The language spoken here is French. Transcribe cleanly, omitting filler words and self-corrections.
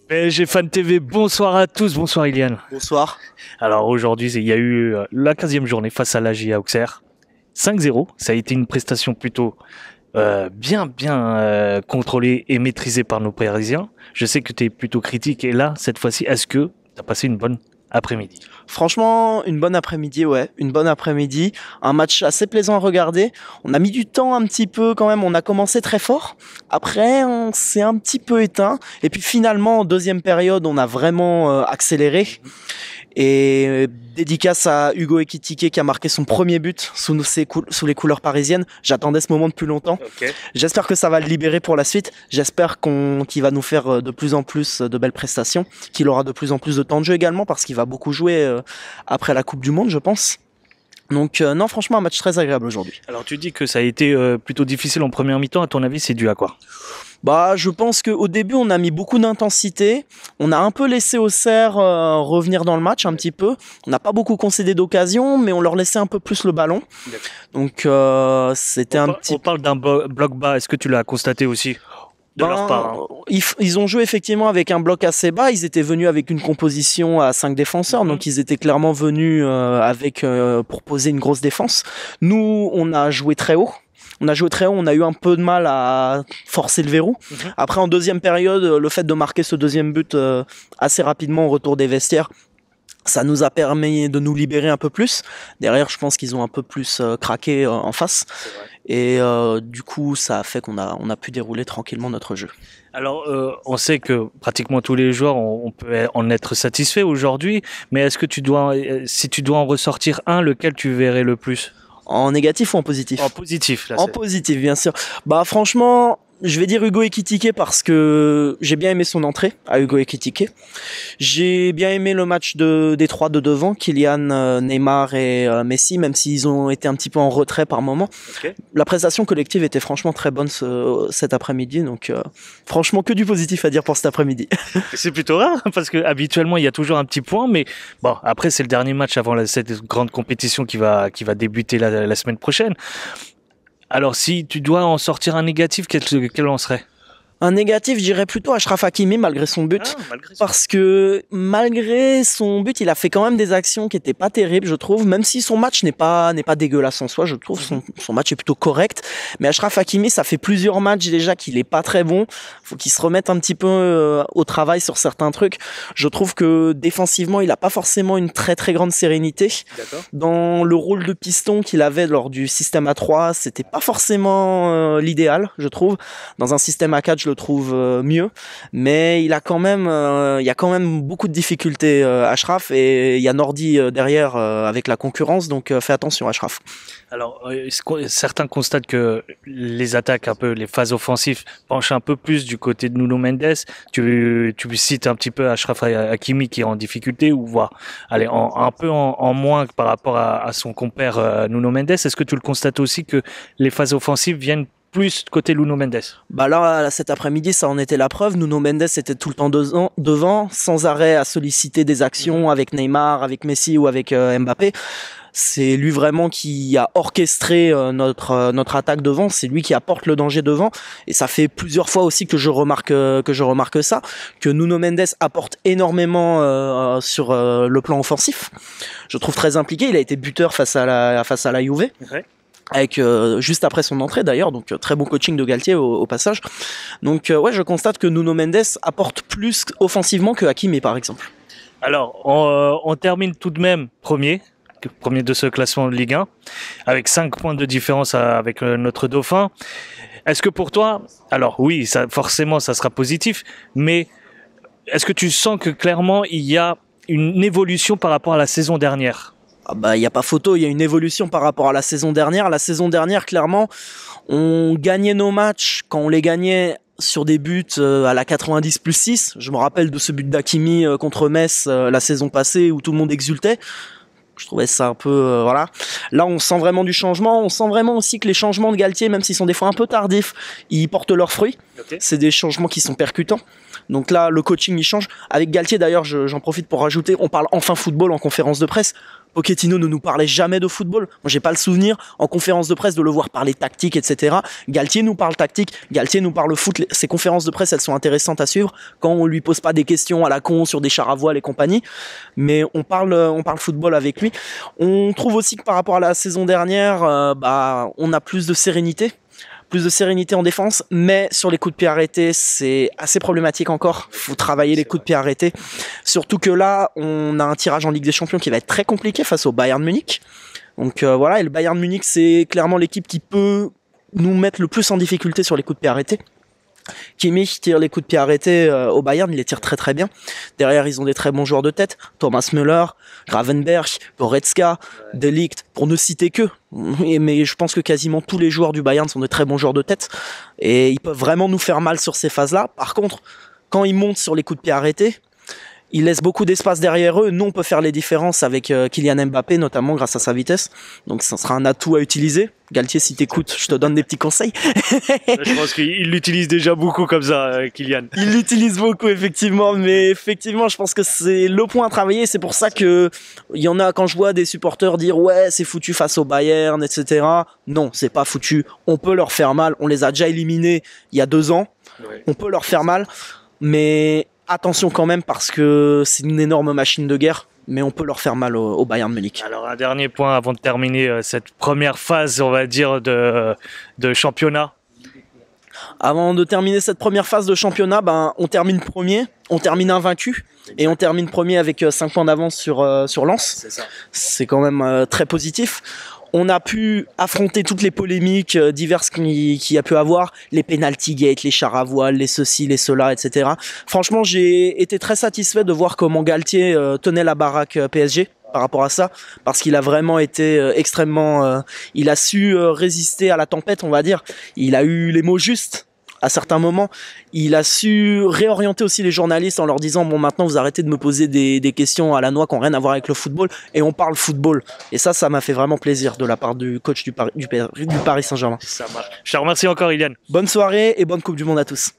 PSG Fan TV, bonsoir à tous, bonsoir Iliane. Bonsoir. Alors aujourd'hui, il y a eu la 15e journée face à l'AJ Auxerre. 5-0, ça a été une prestation plutôt bien contrôlée et maîtrisée par nos Parisiens. Je sais que tu es plutôt critique et là, cette fois-ci, est-ce que tu as passé une bonne après-midi? Franchement, une bonne après-midi, ouais. Une bonne après-midi. Un match assez plaisant à regarder. On a mis du temps un petit peu quand même. On a commencé très fort. Après, on s'est un petit peu éteint. Et puis finalement, en deuxième période, on a vraiment accéléré. Et dédicace à Hugo Ekitike qui a marqué son premier but sous les couleurs parisiennes. J'attendais ce moment depuis longtemps. Okay. J'espère que ça va le libérer pour la suite. J'espère qu'il va nous faire de plus en plus de belles prestations, qu'il aura de plus en plus de temps de jeu également parce qu'il va beaucoup jouer après la Coupe du Monde, je pense. Donc non, franchement, un match très agréable aujourd'hui. Alors tu dis que ça a été plutôt difficile en première mi-temps. À ton avis, c'est dû à quoi? Je pense qu'au début, on a mis beaucoup d'intensité. On a un peu laissé Auxerre revenir dans le match un petit peu. On n'a pas beaucoup concédé d'occasion, mais on leur laissait un peu plus le ballon. Donc c'était On parle d'un bloc bas. Est-ce que tu l'as constaté aussi de leur part, hein? Ils ont joué effectivement avec un bloc assez bas. Ils étaient venus avec une composition à 5 défenseurs, donc ils étaient clairement venus pour poser une grosse défense. Nous, on a joué très haut. On a eu un peu de mal à forcer le verrou. Après, en deuxième période, le fait de marquer ce deuxième but assez rapidement au retour des vestiaires, ça nous a permis de nous libérer un peu plus. Derrière, je pense qu'ils ont un peu plus craqué en face. Et du coup, ça a fait qu'on a pu dérouler tranquillement notre jeu. Alors, on sait que pratiquement tous les joueurs, on peut en être satisfait aujourd'hui. Mais est-ce que si tu dois en ressortir un, lequel tu verrais le plus? En négatif ou en positif? En positif, là. En positif, bien sûr. Franchement, je vais dire Hugo Ekitike parce que j'ai bien aimé son entrée à Hugo Ekitike. J'ai bien aimé le match des trois de devant, Kylian, Neymar et Messi, même s'ils ont été un petit peu en retrait par moment. Okay. La prestation collective était franchement très bonne cet après-midi, donc franchement que du positif à dire pour cet après-midi. C'est plutôt rare parce que habituellement il y a toujours un petit point, mais bon, après c'est le dernier match avant cette grande compétition qui va débuter la semaine prochaine. Alors, si tu dois en sortir un négatif, quel en serait? Un négatif, je dirais plutôt Achraf Hakimi malgré son but. Parce que malgré son but, il a fait quand même des actions qui étaient pas terribles, je trouve. Même si son match n'est pas dégueulasse en soi, je trouve son match est plutôt correct. Mais Achraf Hakimi, ça fait plusieurs matchs déjà qu'il est pas très bon. Faut qu'il se remette un petit peu au travail sur certains trucs. Je trouve que défensivement, il a pas forcément une très très grande sérénité. Dans le rôle de piston qu'il avait lors du système A3, c'était pas forcément l'idéal, je trouve. Dans un système A4, je le trouve mieux, mais il y a quand même beaucoup de difficultés Achraf, et il y a Nordi derrière avec la concurrence, donc fais attention Achraf. Alors certains constatent que les attaques, un peu les phases offensives penchent un peu plus du côté de Nuno Mendes. Tu cites un petit peu Achraf Hakimi qui est en difficulté, ou voire un peu en moins par rapport à son compère Nuno Mendes. Est-ce que tu le constates aussi que les phases offensives viennent plus côté Nuno Mendes? Là, cet après-midi, ça en était la preuve. Nuno Mendes était tout le temps devant, sans arrêt à solliciter des actions avec Neymar, avec Messi ou avec Mbappé. C'est lui vraiment qui a orchestré notre attaque devant. C'est lui qui apporte le danger devant. Et ça fait plusieurs fois aussi que je remarque ça, que Nuno Mendes apporte énormément sur le plan offensif. Je trouve très impliqué. Il a été buteur face à la Juve. Ouais. Avec juste après son entrée d'ailleurs, donc très bon coaching de Galtier au passage. Donc je constate que Nuno Mendes apporte plus offensivement que Hakimi par exemple. Alors on termine tout de même premier de ce classement de Ligue 1 avec 5 points de différence avec notre dauphin. Est-ce que pour toi, alors oui, forcément ça sera positif, mais est-ce que tu sens que clairement il y a une évolution par rapport à la saison dernière? Il y a pas photo, il y a une évolution par rapport à la saison dernière. La saison dernière, clairement, on gagnait nos matchs quand on les gagnait sur des buts à la 90+6. Je me rappelle de ce but d'Hakimi contre Metz la saison passée où tout le monde exultait. Je trouvais ça un peu voilà. Là, on sent vraiment du changement. On sent vraiment aussi que les changements de Galtier, même s'ils sont des fois un peu tardifs, ils portent leurs fruits. Okay. C'est des changements qui sont percutants. Donc là, le coaching, il change. Avec Galtier, d'ailleurs, j'en profite pour rajouter, on parle enfin football en conférence de presse. Pochettino ne nous parlait jamais de football. Moi, j'ai pas le souvenir en conférence de presse de le voir parler tactique, etc. Galtier nous parle tactique, Galtier nous parle foot. Ces conférences de presse, elles sont intéressantes à suivre quand on lui pose pas des questions à la con sur des chars à voile et compagnie. Mais on parle football avec lui. On trouve aussi que par rapport à la saison dernière, on a plus de sérénité. Plus de sérénité en défense, mais sur les coups de pied arrêtés, c'est assez problématique encore. Faut travailler les coups de pied arrêtés. Surtout que là, on a un tirage en Ligue des Champions qui va être très compliqué face au Bayern Munich. Donc voilà, et le Bayern Munich, c'est clairement l'équipe qui peut nous mettre le plus en difficulté sur les coups de pied arrêtés. Kimmich tire les coups de pied arrêtés au Bayern, il les tire très très bien. Derrière, ils ont des très bons joueurs de tête. Thomas Müller, Gravenberch, Goretzka, De Ligt, pour ne citer que. Mais je pense que quasiment tous les joueurs du Bayern sont de très bons joueurs de tête. Et ils peuvent vraiment nous faire mal sur ces phases-là. Par contre, quand ils montent sur les coups de pied arrêtés, ils laissent beaucoup d'espace derrière eux. Nous, on peut faire les différences avec Kylian Mbappé, notamment grâce à sa vitesse. Donc, ça sera un atout à utiliser. Galtier, si t'écoutes, je te donne des petits conseils. Je pense qu'il l'utilise déjà beaucoup comme ça, Kylian. Il l'utilise beaucoup, effectivement. Mais effectivement, je pense que c'est le point à travailler. C'est pour ça que il y en a, quand je vois des supporters dire ouais, c'est foutu face au Bayern, etc. Non, c'est pas foutu. On peut leur faire mal. On les a déjà éliminés il y a 2 ans. Ouais. On peut leur faire mal. Mais attention quand même parce que c'est une énorme machine de guerre, mais on peut leur faire mal au Bayern Munich. Alors un dernier point avant de terminer cette première phase, on va dire, de championnat. Avant de terminer cette première phase de championnat, on termine premier, on termine invaincu et on termine premier avec 5 points d'avance sur Lens. C'est quand même très positif. On a pu affronter toutes les polémiques diverses qu'il y a pu avoir, les penalty gates, les chars à voile, les ceci, les cela, etc. Franchement, j'ai été très satisfait de voir comment Galtier tenait la baraque PSG par rapport à ça, parce qu'il a vraiment été extrêmement... il a su résister à la tempête, on va dire. Il a eu les mots justes à certains moments. Il a su réorienter aussi les journalistes en leur disant bon, maintenant vous arrêtez de me poser des questions à la noix qui n'ont rien à voir avec le football et on parle football. Et ça m'a fait vraiment plaisir de la part du coach du Paris Saint-Germain. Ça marche. Je te remercie encore, Ilian. Bonne soirée et bonne Coupe du Monde à tous.